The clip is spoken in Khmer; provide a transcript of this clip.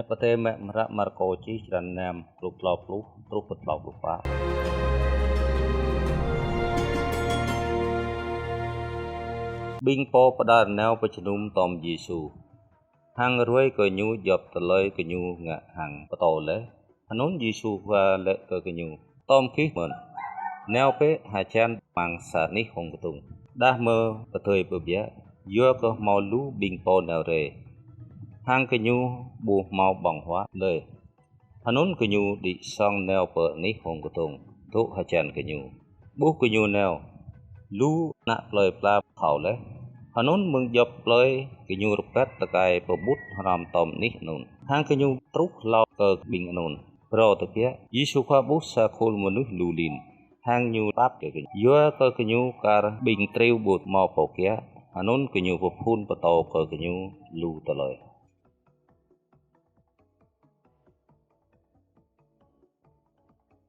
ប្រទេមរៈមរកោជីច្រានណាមលោកក្លោភ្លុះទ្រុបផ្លោកលោកប៉ាប៊ីងពោផ្ដាល់ណៅបជំនុំតំយេស៊ូហាងរួយកញូយប់តលយកញូងាហាងបតោលេអនុនយេស៊ូវ៉ាលេកកញូតំគិមិនណៅពេហាចានម៉ាំងសានេះហុងកតុងដាស់មើបតយបបៀយកកមកលូប៊ីងពោណៅរេហាងកញូប៊ូមកបងហွာលើអនុនកញូឌីសងណៅពនេះហុងកតុងទុហាចានកញូប៊ូកញូណៅលូណាក់ផ្លើយផ្លាខោលេអនុនមឹងយប់ផ្លើយកញូរប៉ែតតកែបបុតរំតំនេះនុនហាងកញូទ្រុកឡោកប៊ីងអនុនប្រតពៈយីស៊ូខាប៊ូសាខូលមនុស្សលូលីនហាងញូបាប់កញូយកកញូការប៊ីងត្រីវបុតមកបោកអនុនកញូពភូនបតោកកញូលូតឡយ